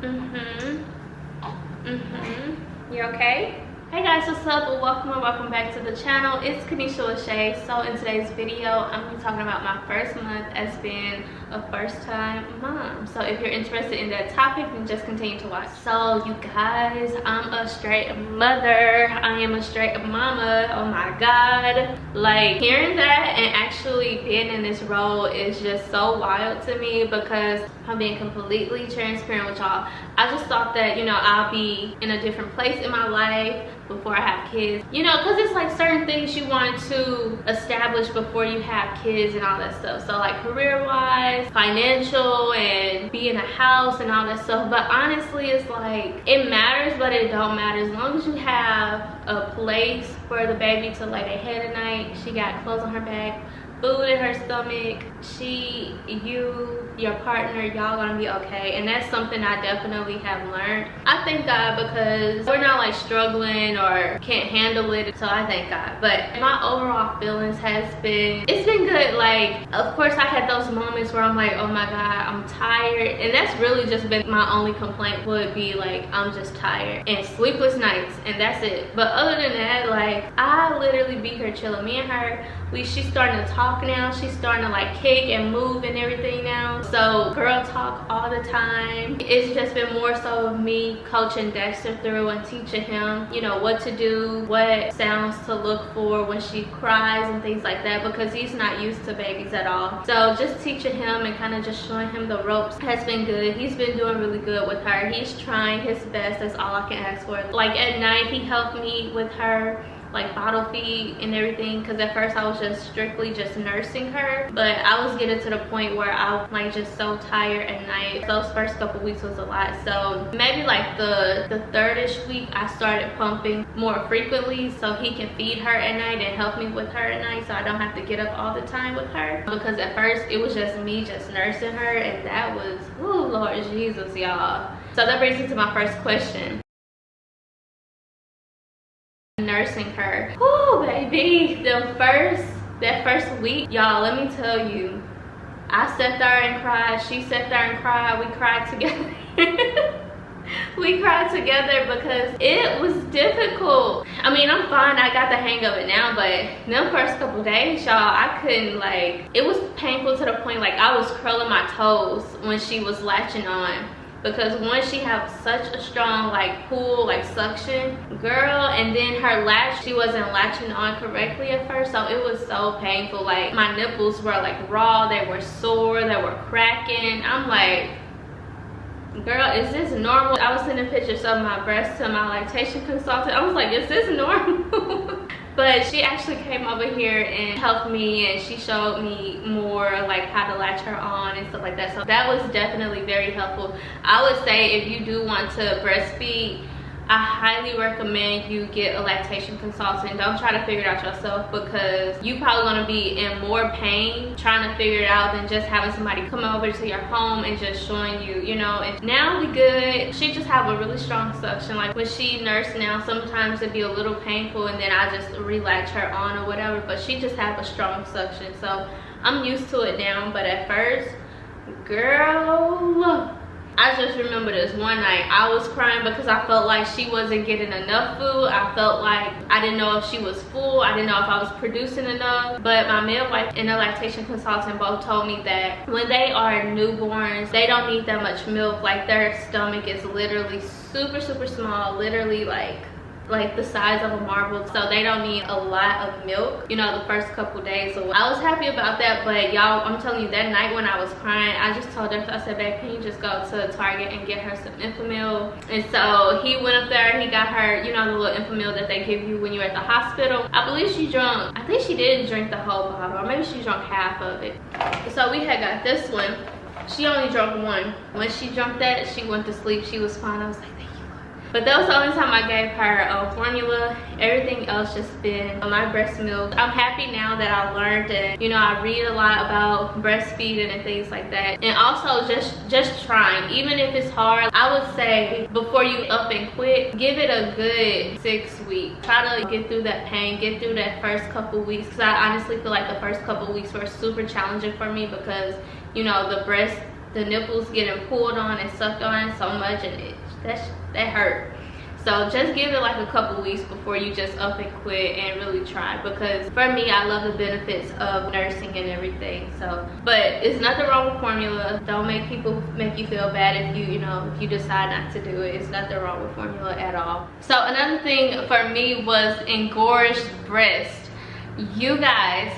You okay? Hey guys, what's up? Welcome back to the channel. It's Kanisha Lachey. So in today's video, I'm going to be talking about my first month as being a first-time mom. So if you're interested in that topic, then just continue to watch. So you guys, I'm a straight mother. I am a straight mama. Oh my god. Like, hearing that and actually being in this role is just so wild to me, because I'm being completely transparent with y'all. I just thought that, you know, I'll be in a different place in my life before I have kids, you know, because it's like certain things you want to establish before you have kids and all that stuff. So like career-wise, financial, and be in a house and all that stuff. But honestly, it's like, it matters, but it don't matter. As long as you have a place for the baby to lay their head at night, she got clothes on her back, food in her stomach, your partner, y'all gonna be okay. And that's something I definitely have learned. I thank God, because we're not like struggling or can't handle it, so I thank God. But my overall feelings it's been good. Like, of course I had those moments where I'm like, oh my god, I'm tired, and that's really just been my only complaint, would be like, I'm just tired and sleepless nights, and that's it. But other than that, like, I literally be here chilling. Me and her, she's starting to talk now. She's starting to like kick and move and everything now. So girl talk all the time. It's just been more so of me coaching Dexter through and teaching him, you know, what to do, what sounds to look for when she cries and things like that, because he's not used to babies at all. So just teaching him and kind of just showing him the ropes has been good. He's been doing really good with her. He's trying his best. That's all I can ask for. Like at night, he helped me with her, like bottle feed and everything, because at first I was just strictly just nursing her, but I was getting to the point where I was like just so tired at night. Those first couple weeks was a lot. So maybe like the third-ish week I started pumping more frequently, so he can feed her at night and help me with her at night, so I don't have to get up all the time with her. Because at first it was just me just nursing her, and that was, oh Lord Jesus, y'all. So that brings me to my first question. Nursing her, oh baby, that first week, y'all, let me tell you, I sat there and cried, she sat there and cried, we cried together. We cried together because it was difficult. I mean, I'm fine, I got the hang of it now, but them first couple days, y'all, I couldn't, like, it was painful to the point like I was curling my toes when she was latching on. Because once she has such a strong like pull, like suction, girl, and then her latch, she wasn't latching on correctly at first, so it was so painful. Like my nipples were like raw, they were sore, they were cracking. I'm like, girl, is this normal? I was sending pictures of my breasts to my lactation consultant. I was like, is this normal? But she actually came over here and helped me, and she showed me more like how to latch her on and stuff like that. So that was definitely very helpful. I would say if you do want to breastfeed, I highly recommend you get a lactation consultant. Don't try to figure it out yourself, because you probably gonna be in more pain trying to figure it out than just having somebody come over to your home and just showing you, you know. And now we good. She just have a really strong suction. Like when she nursed now, sometimes it'd be a little painful, and then I just relatch her on or whatever, but she just have a strong suction, so I'm used to it now. But at first, girl, I just remember this one night I was crying because I felt like she wasn't getting enough food. I felt like I didn't know if she was full, I didn't know if I was producing enough. But my midwife and the lactation consultant both told me that when they are newborns, they don't need that much milk. Like their stomach is literally super small, literally like the size of a marble, so they don't need a lot of milk, you know, the first couple days. So I was happy about that. But y'all, I'm telling you, that night when I was crying, I just told her, I said, babe, can you just go to Target and get her some Enfamil? And so he went up there, he got her, you know, the little Enfamil that they give you when you're at the hospital. I believe she drank, I think she didn't drink the whole bottle, or maybe she drank half of it. So we had got this one. She only drank one. When she drank that, she went to sleep. She was fine. I was like, but that was the only time I gave her formula. Everything else just been my breast milk. I'm happy now that I learned, and you know, I read a lot about breastfeeding and things like that. And also just trying, even if it's hard, I would say before you up and quit, give it a good 6 weeks. Try to get through that pain, get through that first couple weeks, because I honestly feel like the first couple weeks were super challenging for me, because you know, the breast the nipples getting pulled on and sucked on so much, and that hurt. So just give it like a couple weeks before you just up and quit and really try, because for me, I love the benefits of nursing and everything. So, but it's nothing wrong with formula. Don't make people make you feel bad if if you decide not to do it. It's nothing wrong with formula at all. So another thing for me was engorged breast. You guys,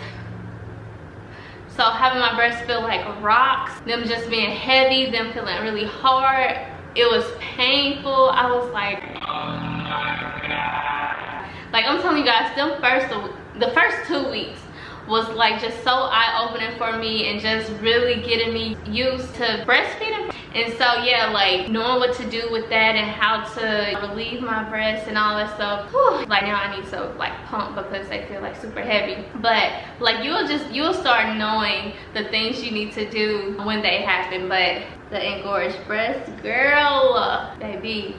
so having my breasts feel like rocks, them just being heavy, them feeling really hard, it was painful. I was like, oh my God. Like, I'm telling you guys, the first 2 weeks was like just so eye-opening for me, and just really getting me used to breastfeeding. And so yeah, like knowing what to do with that and how to relieve my breasts and all that stuff. Whew. Like now I need to like pump because they feel like super heavy. But like you'll start knowing the things you need to do when they happen. But the engorged breast, girl, baby.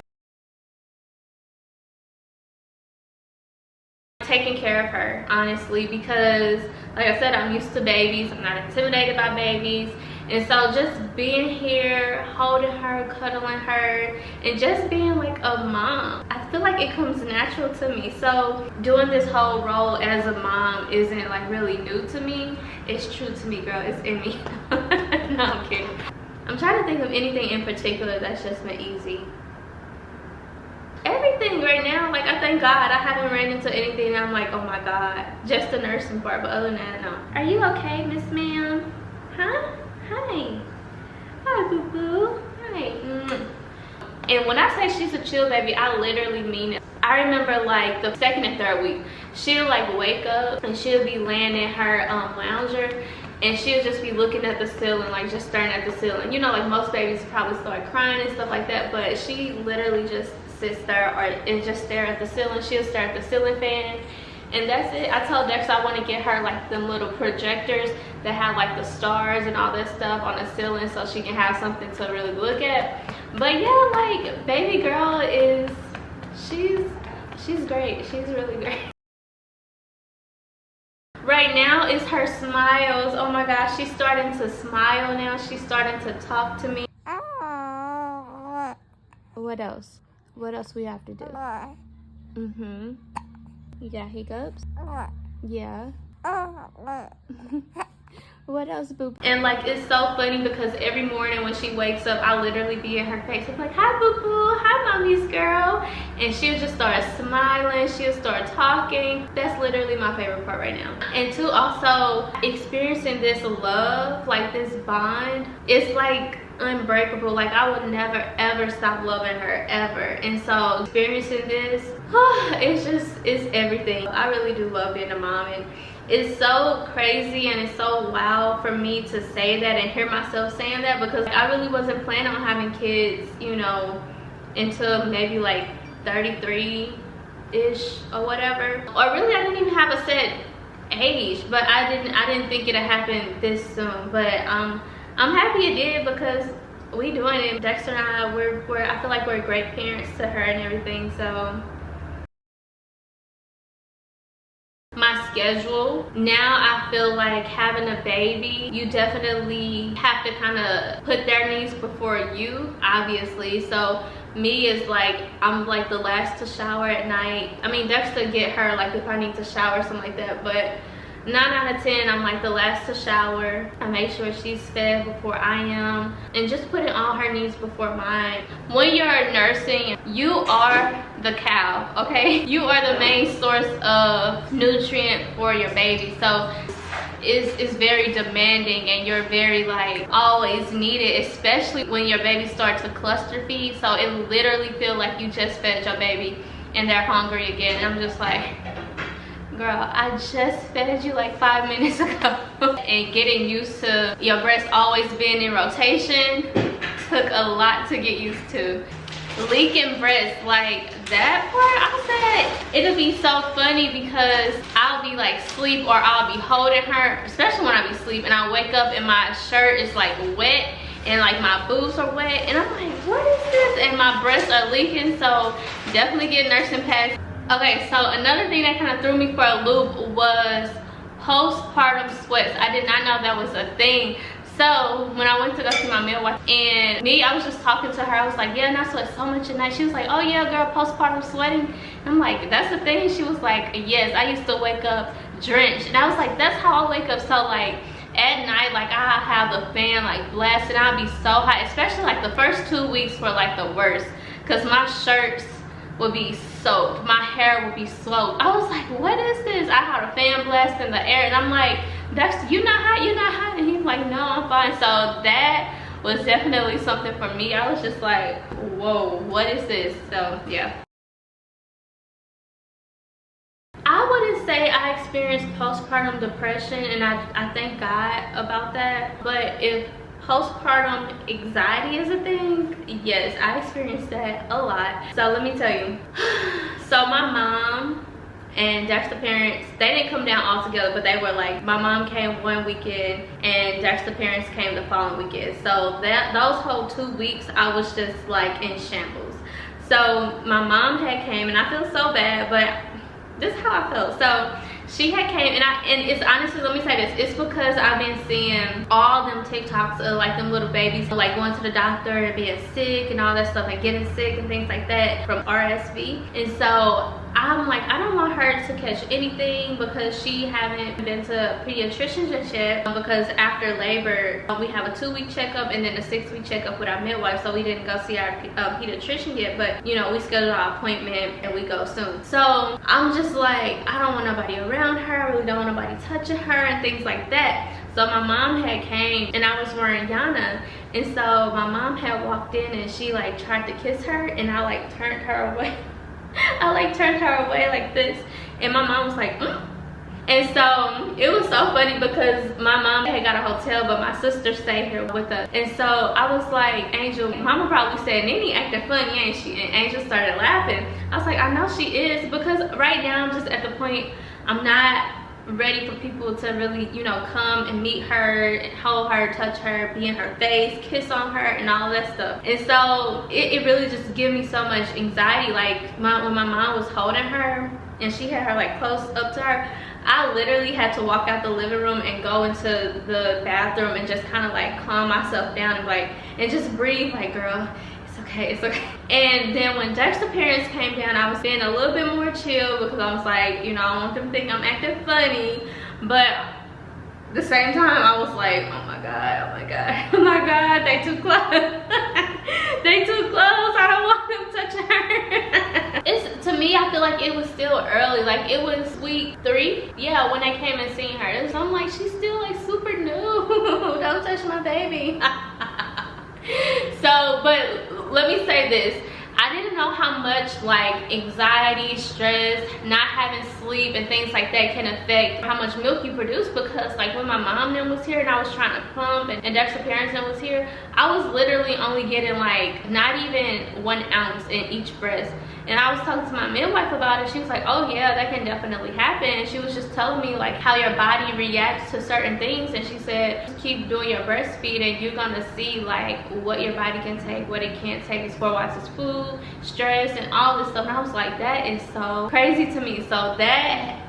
Taking care of her, honestly, because like I said, I'm used to babies. I'm not intimidated by babies. And so just being here, holding her, cuddling her, and just being like a mom, I feel like it comes natural to me. So doing this whole role as a mom isn't like really new to me. It's true to me, girl. It's in me. No, I'm kidding. I'm trying to think of anything in particular that's just been easy. Everything right now, like I thank God I haven't ran into anything that I'm like, oh my God, just the nursing part. But other than that, no. Are you okay, Miss Ma'am? Huh? Hi. Hi, boo boo. Hi. And when I say she's a chill baby, I literally mean it. I remember like the second and third week, she'll like wake up and she'll be laying in her lounger, and she'll just be looking at the ceiling, like just staring at the ceiling. You know, like most babies probably start crying and stuff like that, but she literally just sits there and just stare at the ceiling. She'll stare at the ceiling fan, and that's it. I told Dex I want to get her like them little projectors that have like the stars and all that stuff on the ceiling, so she can have something to really look at. But yeah, like baby girl is, she's great. She's really great. Right now is her smiles. Oh my gosh, she's starting to smile now. She's starting to talk to me. What else? What else we have to do? You got hiccups? Yeah. What else, boo? And like it's so funny because every morning when she wakes up, I literally be in her face. I'm like, hi boo boo, hi mommy's girl. And she'll just start smiling, she'll start talking. That's literally my favorite part right now. And two, also experiencing this love, like this bond, it's like unbreakable. Like I would never ever stop loving her ever. And so experiencing this, it's everything. I really do love being a mom, and it's so crazy and it's so wow for me to say that and hear myself saying that, because I really wasn't planning on having kids, you know, until maybe like 33-ish or whatever. Or really I didn't even have a set age, but I didn't think it'd happen this soon. But I'm happy it did, because we doing it. Dexter and I, I feel like we're great parents to her and everything. So my schedule now, I feel like having a baby, you definitely have to kind of put their needs before you, obviously. So me is like, I'm like the last to shower at night. I mean, Dexter get her like if I need to shower or something like that, but 9 out of 10, I'm like the last to shower. I make sure she's fed before I am, and just putting all her needs before mine. When you're nursing, you are the cow, okay? You are the main source of nutrient for your baby. So it's very demanding, and you're very like always needed, especially when your baby starts to cluster feed. So it literally feels like you just fed your baby and they're hungry again. And I'm just like, girl, I just fed you like 5 minutes ago. And getting used to your breast always being in rotation took a lot to get used to. Leaking breast, like that part, I said it'll be so funny because I'll be like asleep, or I'll be holding her, especially when I be asleep, and I wake up and my shirt is like wet and like my boobs are wet, and I'm like, what is this? And my breasts are leaking. So definitely get nursing pads. Okay, so another thing that kind of threw me for a loop was postpartum sweats. I did not know that was a thing. So when I went to go see my midwife, and I was just talking to her. I was like, yeah, and I sweat so much at night. She was like, oh yeah, girl, postpartum sweating. And I'm like, that's the thing? She was like, yes, I used to wake up drenched. And I was like, that's how I wake up. So like at night, like I have the fan like blasted. I'll be so hot, especially like the first 2 weeks were like the worst, because my shirts would be soaked, my hair would be soaked. I was like, what is this? I had a fan blast in the air, and I'm like, Dexter, you not hot, you not hot? And he's like, no, I'm fine. So that was definitely something for me. I was just like, whoa, what is this? So yeah, I wouldn't say I experienced postpartum depression, and I thank God about that. But if postpartum anxiety is a thing, yes, I experienced that a lot. So let me tell you. So my mom and Dexter's parents, they didn't come down all together, but they were like, my mom came one weekend and Dexter's parents came the following weekend. So those whole 2 weeks, I was just like in shambles. So my mom had came, and I feel so bad, but this is how I felt. So she had came, and it's honestly, let me say this, it's because I've been seeing all them TikToks of like them little babies like going to the doctor and being sick and all that stuff, and getting sick and things like that from RSV. And so I'm like, I don't want her to catch anything, because she haven't been to a pediatrician just yet, because after labor we have a 2-week checkup and then a 6-week checkup with our midwife. So we didn't go see our pediatrician yet, but you know, we scheduled our appointment and we go soon. So I'm just like, I don't want nobody around her, I really don't want nobody touching her and things like that. So my mom had came, and I was wearing Yana, and so my mom had walked in and she like tried to kiss her, and I like turned her away. I like turned her away like this, and my mom was like, And so it was so funny, because my mom had got a hotel, but my sister stayed here with us. And so I was like, Angel, mama probably said, Nene acting funny, ain't she? And Angel started laughing. I was like, I know she is, because right now I'm just at the point, I'm not ready for people to really, you know, come and meet her and hold her, touch her, be in her face, kiss on her, and all that stuff. And so it really just gave me so much anxiety. Like when my mom was holding her and she had her like close up to her, I literally had to walk out the living room and go into the bathroom and just kind of like calm myself down and like, and just breathe, like, girl, it's okay. And then when Dexter's parents came down, I was being a little bit more chill, because I was like, you know, I want them to think I'm acting funny, but at the same time I was like, oh my god, oh my god, oh my god, they too close. They too close, I don't want them touching her. It's, to me, I feel like it was still early, like it was week 3, yeah, when they came and seen her. So I'm like, she's still like super new. Don't touch my baby. So, but let me say this, I didn't know how much like anxiety, stress, not having sleep and things like that can affect how much milk you produce, because like when my mom then was here and I was trying to pump, and Dexter's parents then was here, I was literally only getting like not even 1 ounce in each breast. And I was talking to my midwife about it. She was like, oh yeah, that can definitely happen. And she was just telling me like how your body reacts to certain things. And she said, just keep doing your breastfeeding. You're gonna see like what your body can take, what it can't take as far as food, stress, and all this stuff. And I was like, that is so crazy to me. So that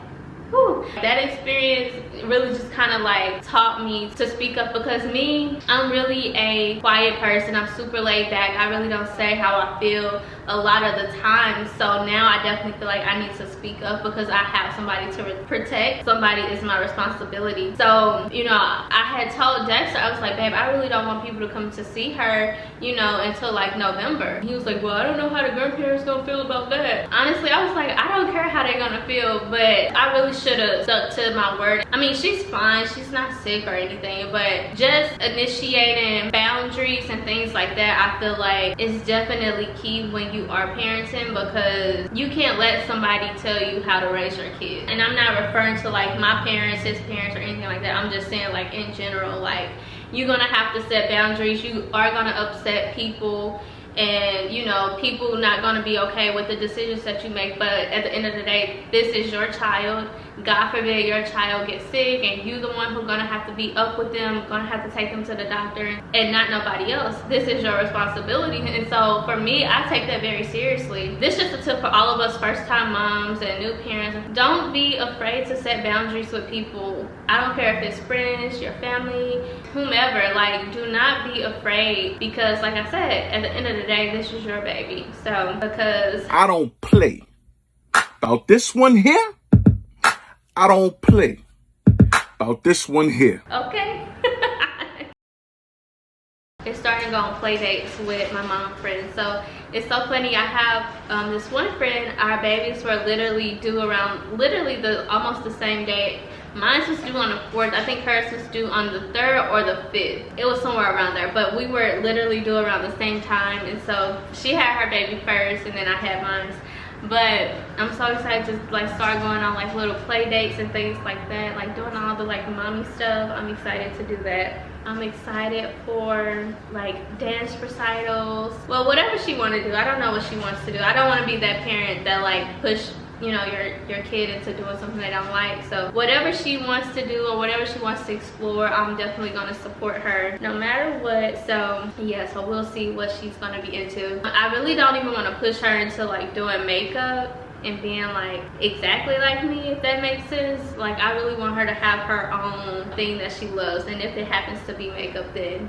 experience really just kind of like taught me to speak up, because me, I'm really a quiet person. I'm super laid back. I really don't say how I feel a lot of the time. So now I definitely feel like I need to speak up, because I have somebody to protect. Somebody is my responsibility. So, you know, I had told Dexter, I was like, babe, I really don't want people to come to see her, you know, until like November. He was like, well, I don't know how the grandparents gonna feel about that. Honestly, I was like, I don't care how they're gonna feel, but I really should have stuck to my word. I mean, she's fine, she's not sick or anything, but just initiating boundaries and things like that, I feel like is definitely key when you are parenting, because you can't let somebody tell you how to raise your kid. And I'm not referring to like my parents, his parents, or anything like that. I'm just saying like in general, like you're gonna have to set boundaries. You are gonna upset people, and you know, people not going to be okay with the decisions that you make, but at the end of the day, this is your child. God forbid your child gets sick and you the one who's going to have to be up with them, going to have to take them to the doctor, and not nobody else. This is your responsibility. And so for me, I take that very seriously. This is just a tip for all of us first time moms and new parents. Don't be afraid to set boundaries with people. I don't care if it's friends, your family, whomever. Like, do not be afraid, because like I said, at the end of the day, this is your baby. So because I don't play about this one here, I don't play about this one here. Okay. It's starting to go on play dates with my mom friends. So it's so funny. I have this one friend, our babies were literally due around almost the same day. Mine was due on the 4th. I think hers was due on the 3rd or the 5th. It was somewhere around there, but we were literally due around the same time. And so she had her baby first and then I had mine. But I'm so excited to like start going on like little play dates and things like that, like doing all the like mommy stuff. I'm excited to do that. I'm excited for like dance recitals. Well, whatever she want to do. I don't know what she wants to do. I don't want to be that parent that like push, you know, your kid into doing something they don't like. So whatever she wants to do or whatever she wants to explore, I'm definitely going to support her no matter what. So yeah, so we'll see what she's going to be into. I really don't even want to push her into like doing makeup and being like exactly like me, if that makes sense. Like, I really want her to have her own thing that she loves, and if it happens to be makeup, then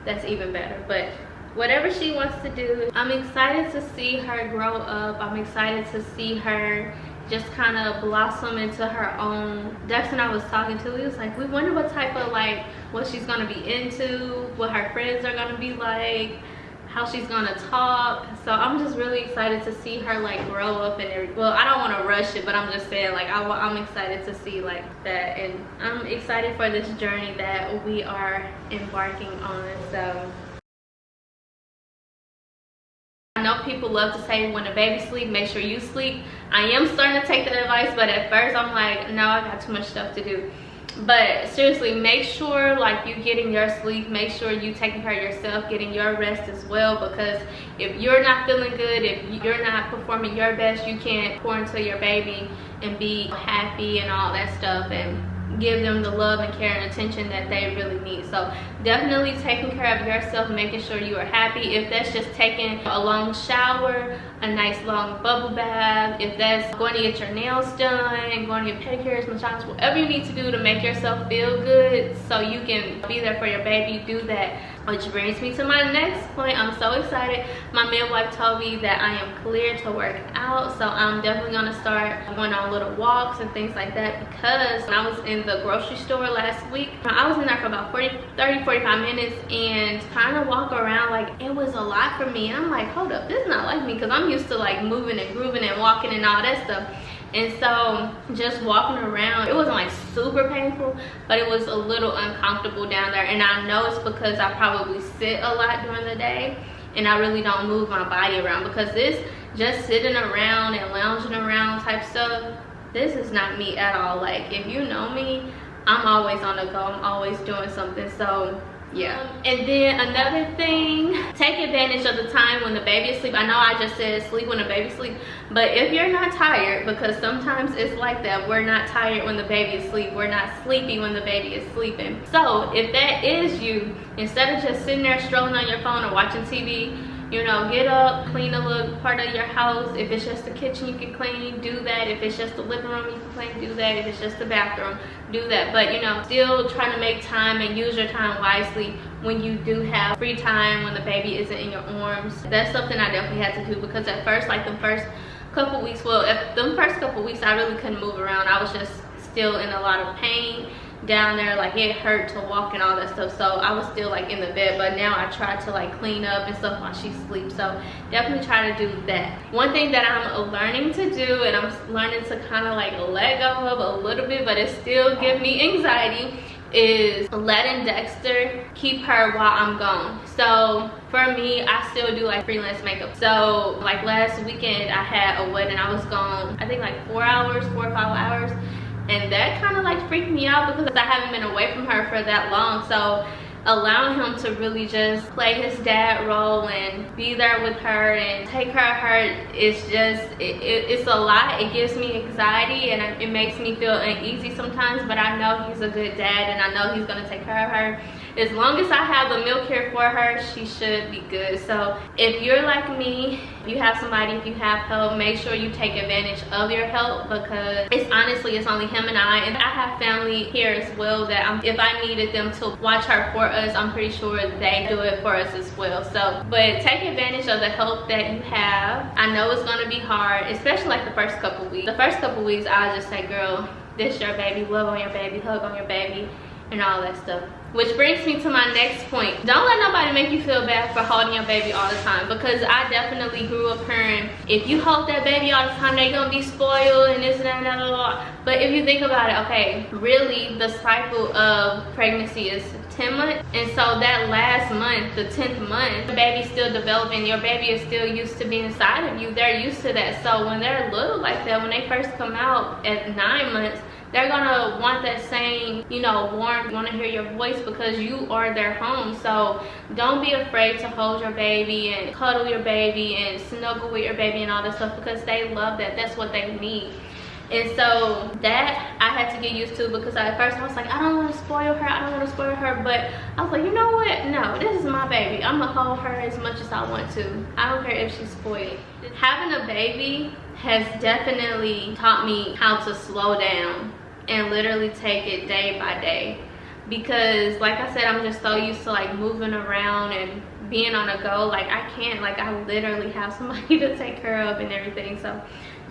that's even better. But whatever she wants to do, I'm excited to see her grow up. I'm excited to see her just kind of blossom into her own. Dexter and I was talking to, he was like, we wonder what type of like, what she's gonna be into, what her friends are gonna be like, how she's gonna talk. So I'm just really excited to see her like grow up and everything. Well, I don't want to rush it, but I'm just saying like I'm excited to see like that, and I'm excited for this journey that we are embarking on. So I know people love to say when the baby sleep, make sure you sleep. I am starting to take that advice, but at first I'm like, no, I got too much stuff to do. But seriously, make sure like you getting your sleep, make sure you taking care of yourself, getting your rest as well, because if you're not feeling good, if you're not performing your best, you can't pour into your baby and be happy and all that stuff and give them the love and care and attention that they really need. So definitely taking care of yourself, making sure you are happy. If that's just taking a long shower, a nice long bubble bath, if that's going to get your nails done, going to get pedicures, massages, whatever you need to do to make yourself feel good so you can be there for your baby, do that. Which brings me to my next point. I'm so excited. My midwife told me that I am clear to work out, so I'm definitely going to start going on little walks and things like that, because when I was in the grocery store last week, I was in there for about 30-45 minutes and trying to walk around, like it was a lot for me. I'm like, hold up, this is not like me, because I'm used to like moving and grooving and walking and all that stuff. And so just walking around, it wasn't like super painful, but it was a little uncomfortable down there. And I know it's because I probably sit a lot during the day and I really don't move my body around, because this just sitting around and lounging around type stuff, this is not me at all. Like, if you know me, I'm always on the go, I'm always doing something. So yeah. And then another thing, take advantage of the time when the baby is asleep. I know I just said sleep when the baby sleep, but if you're not tired, because sometimes it's like that, we're not tired when the baby is asleep, we're not sleepy when the baby is sleeping. So if that is you, instead of just sitting there strolling on your phone or watching TV, you know, get up, clean a little part of your house. If it's just the kitchen, you can clean, do that. If it's just the living room, you can clean, do that. If it's just the bathroom, do that. But you know, still trying to make time and use your time wisely when you do have free time, when the baby isn't in your arms. That's something I definitely had to do, because at first, like the first couple weeks, well, the first couple weeks, I really couldn't move around. I was just still in a lot of pain down there, like it hurt to walk and all that stuff. So I was still like in the bed, but now I try to like clean up and stuff while she sleeps. So definitely try to do that. One thing that I'm learning to do, and I'm learning to kind of like let go of a little bit, but it still gives me anxiety, is letting Dexter keep her while I'm gone. So for me, I still do like freelance makeup. So like last weekend I had a wedding. I was gone, I think like 4 or 5 hours. And that kind of like freaked me out, because I haven't been away from her for that long. So allowing him to really just play his dad role and be there with her and take care of her is just, it's a lot. It gives me anxiety and it makes me feel uneasy sometimes, but I know he's a good dad and I know he's going to take care of her. As long as I have the milk here for her, she should be good. So if you're like me, if you have somebody, if you have help, make sure you take advantage of your help, because it's honestly, it's only him and I have family here as well that if I needed them to watch her for us, I'm pretty sure they do it for us as well. So, but take advantage of the help that you have. I know it's gonna be hard, especially like the first couple weeks. The first couple weeks, I'll just say, girl, this your baby, love on your baby, hug on your baby, and all that stuff. Which brings me to my next point. Don't let nobody make you feel bad for holding your baby all the time, because I definitely grew up hearing, if you hold that baby all the time, they're gonna be spoiled and this and that and that. But if you think about it, okay, really the cycle of pregnancy is 10 months, and so that last month, the 10th month, the baby's still developing, your baby is still used to being inside of you. They're used to that. So when they're little like that, when they first come out at 9 months, they're gonna want that same, you know, warmth, want to hear your voice, because you are their home. So don't be afraid to hold your baby and cuddle your baby and snuggle with your baby and all that stuff, because they love that. That's what they need. And so that I had to get used to, because at first I was like, I don't want to spoil her, I don't want to spoil her. But I was like, you know what, no, this is my baby. I'm gonna hold her as much as I want to. I don't care if she's spoiled. Having a baby has definitely taught me how to slow down and literally take it day by day, because like I said, I'm just so used to like moving around and being on a go. Like I can't, like I literally have somebody to take care of and everything. So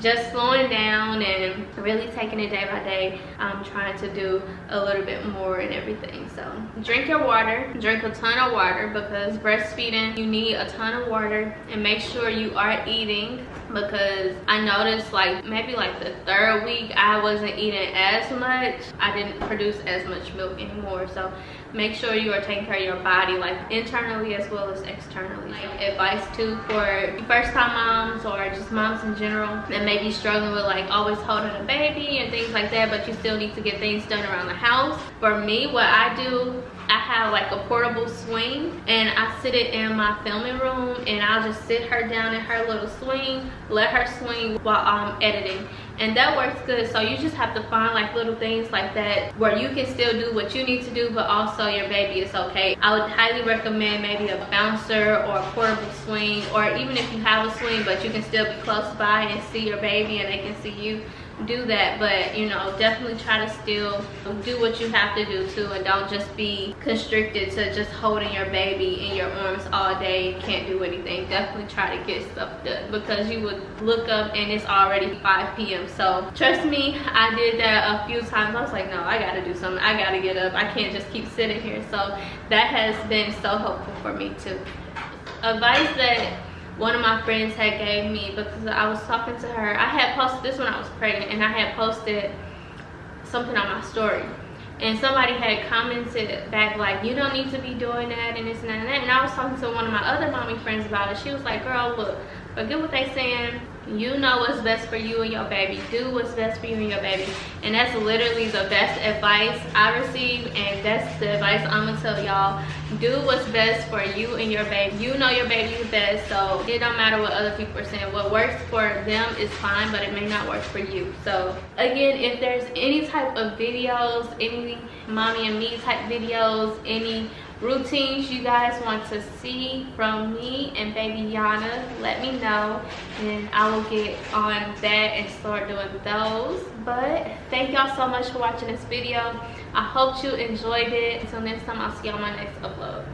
just slowing down and really taking it day by day. I'm trying to do a little bit more and everything. So drink your water, drink a ton of water, because breastfeeding, you need a ton of water. And make sure you are eating, because I noticed like maybe like the 3rd week I wasn't eating as much. I didn't produce as much milk anymore. So make sure you are taking care of your body, like internally as well as externally. Like advice too for first time moms or just moms in general that may be struggling with like always holding a baby and things like that, but you still need to get things done around the house. For me, what I do, I have like a portable swing, and I sit it in my filming room, and I'll just sit her down in her little swing, let her swing while I'm editing. And that works good. So you just have to find like little things like that where you can still do what you need to do, but also your baby is okay. I would highly recommend maybe a bouncer or a portable swing, or even if you have a swing but you can still be close by and see your baby and they can see you, do that. But you know, definitely try to still do what you have to do too, and don't just be constricted to just holding your baby in your arms all day and can't do anything. Definitely try to get stuff done, because you would look up and it's already 5 p.m. So trust me, I did that a few times. I was like, no, I gotta do something, I gotta get up, I can't just keep sitting here. So that has been so helpful for me too. Advice that one of my friends had gave me, because I was talking to her, I had posted this when I was pregnant, and I had posted something on my story, and somebody had commented back like, you don't need to be doing that and this and that and that. And I was talking to one of my other mommy friends about it. She was like, girl, look, forget what they saying. You know what's best for you and your baby. Do what's best for you and your baby. And that's literally the best advice I received, and that's the advice I'm gonna tell y'all. Do what's best for you and your baby. You know your baby is best, so it don't matter what other people are saying. What works for them is fine, but it may not work for you. So again, if there's any type of videos, any mommy and me type videos, any routines you guys want to see from me and baby Yana, let me know, and I will get on that and start doing those. But thank y'all so much for watching this video. I hope you enjoyed it. Until next time, I'll see you on my next upload.